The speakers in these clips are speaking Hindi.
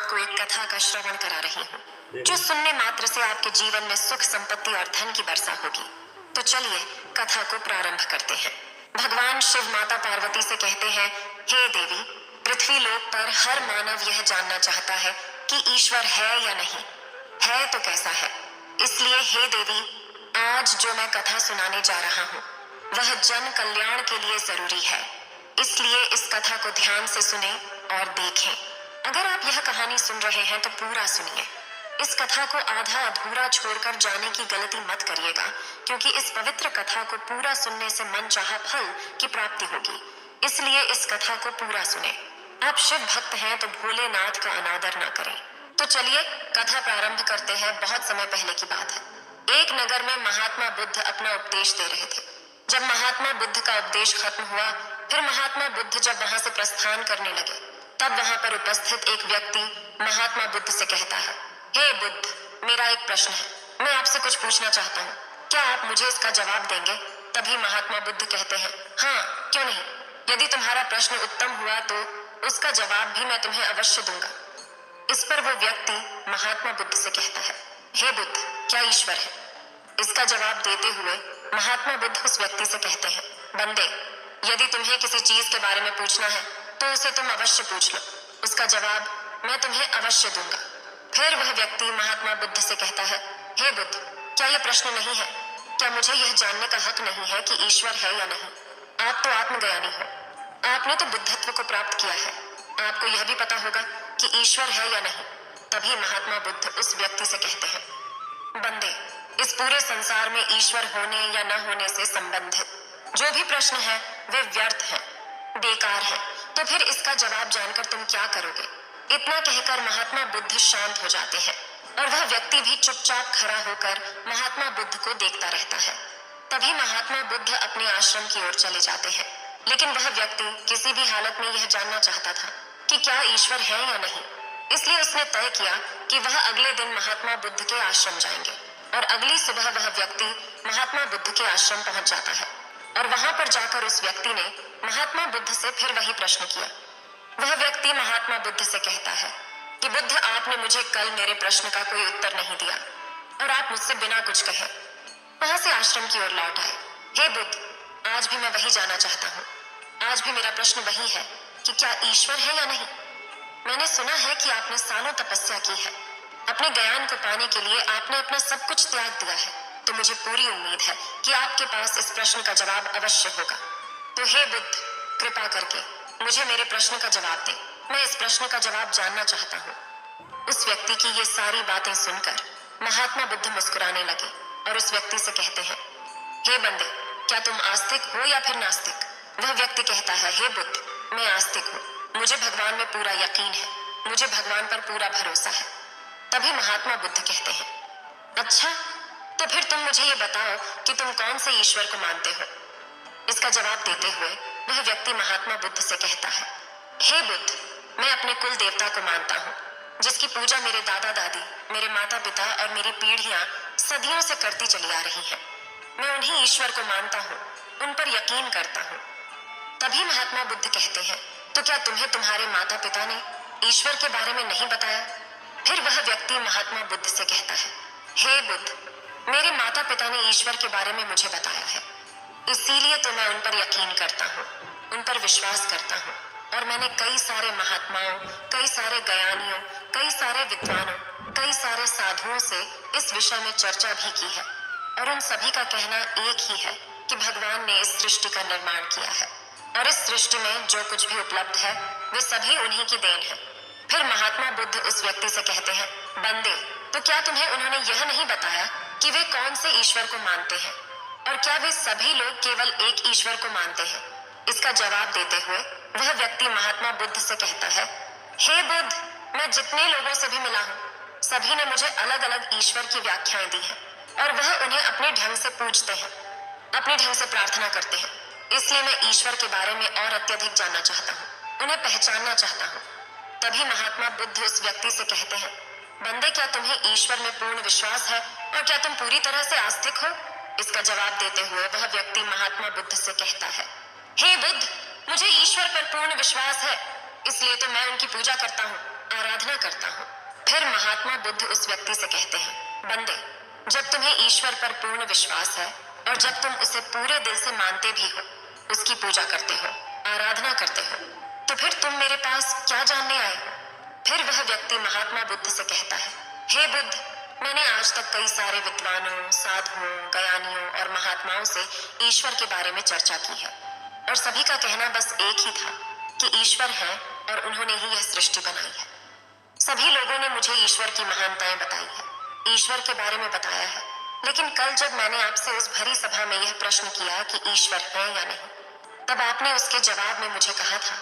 आपको एक कथा का श्रवण करा रही हूँ जो सुनने मात्र से आपके जीवन में सुख संपत्ति और धन की वर्षा होगी। तो चलिए कथा को प्रारंभ करते हैं। भगवान शिव माता पार्वती से कहते हैं, हे देवी, पृथ्वी लोक पर हर मानव यह जानना चाहता है कि ईश्वर है या नहीं है, तो कैसा है। इसलिए हे देवी, आज जो मैं कथा सुनाने जा रहा हूँ वह जन कल्याण के लिए जरूरी है। इसलिए इस कथा को ध्यान से सुने और देखें। अगर आप यह कहानी सुन रहे हैं तो पूरा सुनिए। इस कथा को आधा अधूरा छोड़कर जाने की गलती मत करिएगा, क्योंकि इस पवित्र कथा को पूरा सुनने से मनचाहा फल की प्राप्ति होगी। इसलिए इस कथा को पूरा सुने। आप शिव भक्त हैं तो भोलेनाथ का अनादर ना करें। तो चलिए कथा प्रारंभ करते हैं। बहुत समय पहले की बात है। एक नगर में महात्मा बुद्ध अपना उपदेश दे रहे थे। जब महात्मा बुद्ध का उपदेश खत्म हुआ, फिर महात्मा बुद्ध जब वहां से प्रस्थान करने लगे, तब वहां पर उपस्थित एक व्यक्ति महात्मा बुद्ध से कहता है, हे बुद्ध, मेरा एक प्रश्न है, मैं आपसे कुछ पूछना चाहता हूँ, क्या आप मुझे इसका जवाब देंगे। तभी महात्मा बुद्ध कहते हैं, हाँ, क्यों नहीं। यदि तुम्हारा प्रश्न उत्तम हुआ तो उसका जवाब भी मैं तुम्हें अवश्य दूंगा। इस पर वो व्यक्ति महात्मा बुद्ध से कहता है, हे बुद्ध, क्या ईश्वर है। इसका जवाब देते हुए महात्मा बुद्ध उस व्यक्ति से कहते हैं, बंदे, यदि तुम्हें किसी चीज के बारे में पूछना है तो उसे तुम अवश्य पूछ लो, उसका जवाब मैं तुम्हें अवश्य दूंगा। फिर वह व्यक्ति महात्मा बुद्ध से कहता है, हे बुद्ध, क्या यह प्रश्न नहीं है। क्या मुझे यह जानने का हक नहीं है कि ईश्वर है या नहीं। आप तो आत्मज्ञानी हो, आपने तो बुद्धत्व को प्राप्त किया है, आपको यह भी पता होगा कि ईश्वर है या नहीं। तभी महात्मा बुद्ध उस व्यक्ति से कहते हैं, बंदे, इस पूरे संसार में ईश्वर होने या न होने से संबंधित जो भी प्रश्न है वे व्यर्थ हैं, बेकार है। तो फिर इसका जवाब जानकर तुम क्या करोगे। इतना कहकर महात्मा बुद्ध शांत हो जाते हैं और वह व्यक्ति भी चुपचाप खड़ा होकर महात्मा बुद्ध को देखता रहता है। तभी महात्मा बुद्ध अपने आश्रम की ओर चले जाते हैं, लेकिन वह व्यक्ति किसी भी हालत में यह जानना चाहता था कि क्या ईश्वर है या नहीं। इसलिए उसने तय किया कि वह अगले दिन महात्मा बुद्ध के आश्रम जाएंगे और अगली सुबह वह व्यक्ति महात्मा बुद्ध के आश्रम पहुंच जाता है और वहां पर जाकर उस व्यक्ति ने महात्मा बुद्ध से फिर वही प्रश्न किया। वह व्यक्ति महात्मा बुद्ध से कहता है कि बुद्ध, आपने मुझे कल मेरे प्रश्न का कोई उत्तर नहीं दिया और आप मुझसे बिना कुछ कहे वहां से आश्रम की ओर लौट आए। हे बुद्ध, आज भी मैं वही जानना चाहता हूँ। आज भी मेरा प्रश्न वही है कि क्या ईश्वर है या नहीं। मैंने सुना है कि आपने सालों तपस्या की है, अपने ज्ञान को पाने के लिए आपने अपना सब कुछ त्याग दिया है, तो मुझे पूरी उम्मीद है कि आपके पास इस प्रश्न का जवाब अवश्य होगा। तो हे बुद्ध, कृपा करके मुझे मेरे प्रश्न का जवाब दें, मैं इस प्रश्न का जवाब जानना चाहता हूँ। उस व्यक्ति की ये सारी बातें सुनकर महात्मा बुद्ध मुस्कुराने लगे और उस व्यक्ति से कहते हैं, हे बंदे, क्या तुम आस्तिक हो या फिर नास्तिक। वह व्यक्ति कहता है, हे बुद्ध, मैं आस्तिक हूँ, मुझे भगवान में पूरा यकीन है, मुझे भगवान पर पूरा भरोसा है। तभी महात्मा बुद्ध कहते हैं, अच्छा, तो फिर तुम मुझे ये बताओ कि तुम कौन से ईश्वर को मानते हो। इसका जवाब देते हुए वह व्यक्ति महात्मा बुद्ध से कहता है, हे बुद्ध, मैं अपने कुल देवता को मानता हूँ, जिसकी पूजा मेरे दादा दादी, मेरे माता पिता और मेरी पीढ़ियां सदियों से करती चली आ रही हैं। मैं उन्हीं ईश्वर को मानता हूँ, उन पर यकीन करता हूँ। तभी महात्मा बुद्ध कहते हैं, तो क्या तुम्हें तुम्हारे माता पिता ने ईश्वर के बारे में नहीं बताया। फिर वह व्यक्ति महात्मा बुद्ध से कहता है, हे बुद्ध, मेरे माता पिता ने ईश्वर के बारे में मुझे बताया है, इसीलिए तो मैं उन पर यकीन करता हूँ, उन पर विश्वास करता हूँ। और मैंने कई सारे महात्माओं, कई सारे ज्ञानियों, कई सारे विद्वानों, कई सारे साधुओं से इस विषय में चर्चा भी की है और उन सभी का कहना एक ही है कि भगवान ने इस सृष्टि का निर्माण किया है और इस सृष्टि में जो कुछ भी उपलब्ध है वे सभी उन्हीं की देन है। फिर महात्मा बुद्ध उस व्यक्ति से कहते हैं, बंदे, तो क्या तुम्हें उन्होंने यह नहीं बताया कि वे कौन से ईश्वर को मानते हैं और क्या वे सभी लोग केवल एक ईश्वर को मानते हैं। इसका जवाब देते हुए वह व्यक्ति महात्मा बुद्ध से कहता है, हे बुद्ध, मैं जितने लोगों से भी मिला हूँ सभी ने मुझे अलग अलग ईश्वर की व्याख्याएं दी हैं और वह उन्हें अपने ढंग से पूजते हैं, अपने ढंग से प्रार्थना करते हैं। इसलिए मैं ईश्वर के बारे में और अत्यधिक जानना चाहता हूँ, उन्हें पहचानना चाहता हूँ। तभी महात्मा बुद्ध उस व्यक्ति से कहते हैं, बंदे, क्या तुम्हें ईश्वर में पूर्ण विश्वास है और क्या तुम पूरी तरह से आस्तिक हो। इसका जवाब देते हुए वह व्यक्ति महात्मा बुद्ध से कहता है, हे बुद्ध, मुझे ईश्वर पर पूर्ण विश्वास है, इसलिए तो मैं उनकी पूजा करता हूँ, आराधना करता हूँ। फिर महात्मा बुद्ध उस व्यक्ति से कहते हैं, बंदे, जब तुम्हें ईश्वर पर पूर्ण विश्वास है और जब तुम उसे पूरे दिल से मानते भी हो, उसकी पूजा करते हो, आराधना करते हो, तो फिर तुम मेरे पास क्या जानने आए हो? फिर वह व्यक्ति महात्मा बुद्ध से कहता है, हे बुद्ध, मैंने आज तक कई सारे विद्वानों, साधुओं, ज्ञानियों और महात्माओं से ईश्वर के बारे में चर्चा की है और सभी का कहना बस एक ही था कि ईश्वर है और उन्होंने ही यह सृष्टि बनाई है। सभी लोगों ने मुझे ईश्वर की महानताएं बताई है, ईश्वर के बारे में बताया है, लेकिन कल जब मैंने आपसे उस भरी सभा में यह प्रश्न किया कि ईश्वर है या नहीं, तब आपने उसके जवाब में मुझे कहा था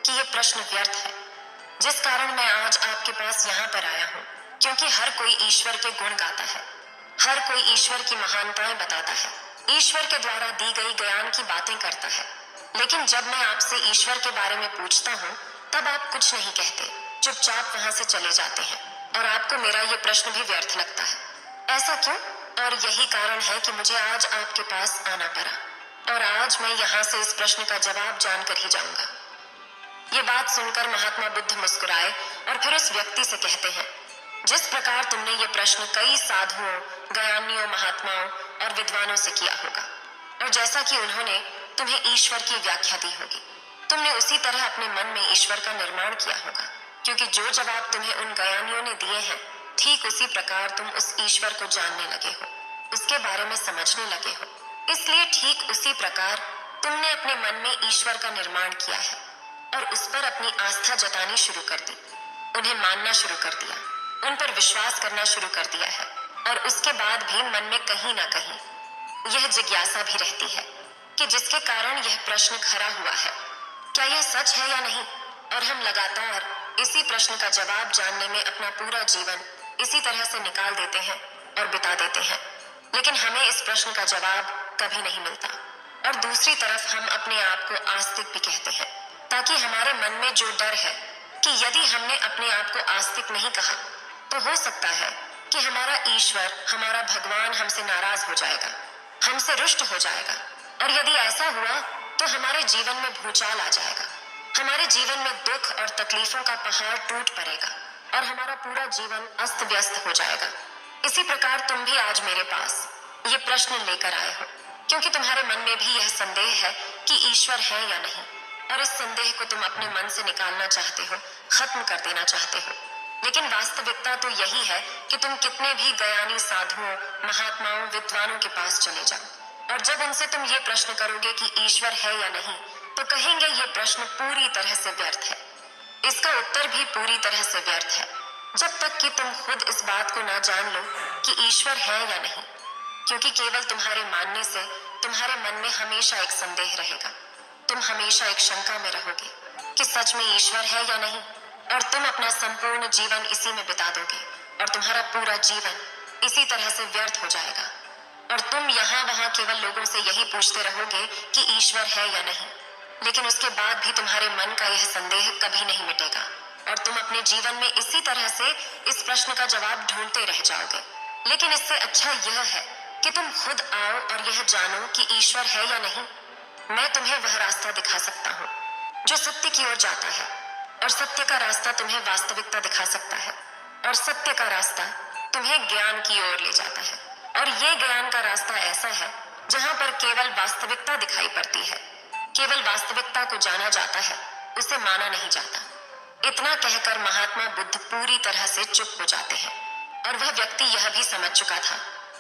कि यह प्रश्न व्यर्थ है, जिस कारण मैं आज आपके पास यहाँ पर आया हूँ, क्योंकि हर कोई ईश्वर के गुण गाता है, हर कोई ईश्वर की महानताएं बताता है, ईश्वर के द्वारा दी गई ज्ञान की बातें करता है, लेकिन जब मैं आपसे ईश्वर के बारे में पूछता हूँ, तब आप कुछ नहीं कहते, चुपचाप वहां से चले जाते हैं और आपको मेरा ये प्रश्न भी व्यर्थ लगता है। ऐसा क्यों? और यही कारण है कि मुझे आज आपके पास आना पड़ा और आज मैं यहाँ से इस प्रश्न का जवाब जानकर ही जाऊंगा। ये बात सुनकर महात्मा बुद्ध मुस्कुराए और फिर उस व्यक्ति से कहते हैं, जिस प्रकार तुमने ये प्रश्न कई साधुओं, ज्ञानियों, महात्माओं और विद्वानों से किया होगा और जैसा कि उन्होंने तुम्हें ईश्वर की व्याख्या दी होगी, तुमने उसी तरह अपने मन में ईश्वर का निर्माण किया होगा, क्योंकि जो जवाब तुम्हें उन ज्ञानियों ने दिए हैं, ठीक उसी प्रकार तुम उस ईश्वर को जानने लगे हो, उसके बारे में समझने लगे हो। इसलिए ठीक उसी प्रकार तुमने अपने मन में ईश्वर का निर्माण किया है और उस पर अपनी आस्था जतानी शुरू कर दी, उन्हें मानना शुरू कर दिया, उन पर विश्वास करना शुरू कर दिया है और उसके बाद भी मन में कहीं ना कहीं यह जिज्ञासा भी रहती है कि जिसके कारण यह प्रश्न खड़ा हुआ है, क्या यह सच है या नहीं? और हम लगातार इसी प्रश्न का जवाब जानने में अपना पूरा जीवन इसी तरह से निकाल देते हैं और बिता देते हैं, लेकिन हमें इस प्रश्न का जवाब कभी नहीं मिलता। और दूसरी तरफ हम अपने आप को आस्तिक भी कहते हैं, ताकि हमारे मन में जो डर है कि यदि हमने अपने आप को आस्तिक नहीं कहा, तो हो सकता है कि हमारा ईश्वर, हमारा भगवान हमसे नाराज हो जाएगा, हमसे रुष्ट हो जाएगा, और यदि ऐसा हुआ तो हमारे जीवन में भूचाल आ जाएगा, हमारे जीवन में दुख और तकलीफों का पहाड़ टूट पड़ेगा और हमारा पूरा जीवन अस्त व्यस्त हो जाएगा। इसी प्रकार तुम भी आज मेरे पास ये प्रश्न लेकर आए हो, क्योंकि तुम्हारे मन में भी यह संदेह है कि ईश्वर है या नहीं, और इस संदेह को तुम अपने मन से निकालना चाहते हो, खत्म कर देना चाहते हो। लेकिन वास्तविकता तो यही है कि तुम कितने भी ज्ञानी साधुओं, महात्माओं, विद्वानों के पास चले जाओ और जब उनसे तुम ये प्रश्न करोगे कि ईश्वर है या नहीं, तो कहेंगे ये प्रश्न पूरी तरह से व्यर्थ है, इसका उत्तर भी पूरी तरह से व्यर्थ है, जब तक कि तुम खुद इस बात को ना जान लो कि ईश्वर है या नहीं, क्योंकि केवल तुम्हारे मानने से तुम्हारे मन में हमेशा एक संदेह रहेगा, तुम हमेशा एक शंका में रहोगे कि सच में ईश्वर है या नहीं, और तुम अपना संपूर्ण जीवन इसी में बिता दोगे और तुम्हारा पूरा जीवन इसी तरह से व्यर्थ हो जाएगा और तुम यहाँ वहाँ केवल लोगों से यही पूछते रहोगे कि ईश्वर है या नहीं, लेकिन उसके बाद भी तुम्हारे मन का यह संदेह कभी नहीं मिटेगा और तुम अपने जीवन में इसी तरह से इस प्रश्न का जवाब ढूंढते रह जाओगे। लेकिन इससे अच्छा यह है कि तुम खुद आओ और यह जानो कि ईश्वर है या नहीं। मैं तुम्हें वह रास्ता दिखा सकता हूँ जो सत्य की ओर जाता है, और सत्य का रास्ता तुम्हें वास्तविकता दिखा सकता है, और सत्य का रास्ता तुम्हें ज्ञान की ओर ले जाता है, और ये ज्ञान का रास्ता ऐसा है जहाँ पर केवल वास्तविकता दिखाई पड़ती है, केवल वास्तविकता को जाना जाता है, उसे माना नहीं जाता। इतना कहकर महात्मा बुद्ध पूरी तरह से चुप हो जाते हैं, और वह व्यक्ति यह भी समझ चुका था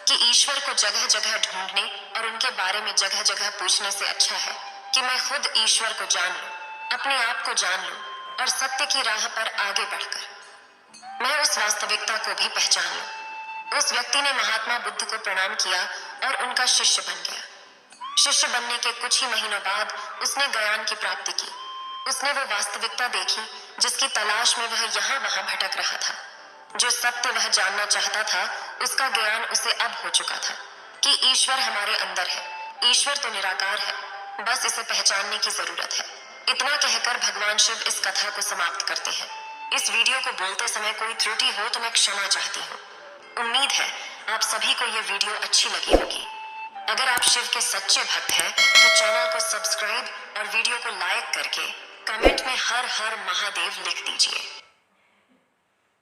कि ईश्वर को जगह जगह ढूंढने और उनके बारे में जगह जगह पूछने से अच्छा है कि मैं खुद ईश्वर को जान लूं, अपने आप को जान लूं और सत्य की राह पर आगे बढ़कर मैं उस वास्तविकता को भी पहचान लूं। उस व्यक्ति ने महात्मा बुद्ध को प्रणाम किया और उनका शिष्य बन गया। शिष्य बनने के कुछ ही महीनों बाद उसने ज्ञान की प्राप्ति की। उसने वो वास्तविकता देखी जिसकी तलाश में वह यहाँ वहां भटक रहा था। जो सत्य वह जानना चाहता था, उसका ज्ञान उसे अब हो चुका था कि ईश्वर हमारे अंदर है, ईश्वर तो निराकार है, बस इसे पहचानने की जरूरत है। इतना कहकर भगवान शिव इस कथा को समाप्त करते हैं। इस वीडियो को बोलते समय कोई त्रुटि हो तो मैं क्षमा चाहती हूँ। उम्मीद है आप सभी को ये वीडियो अच्छी लगी होगी। अगर आप शिव के सच्चे भक्त हैं तो चैनल को सब्सक्राइब और वीडियो को लाइक करके कमेंट में हर हर महादेव लिख दीजिए।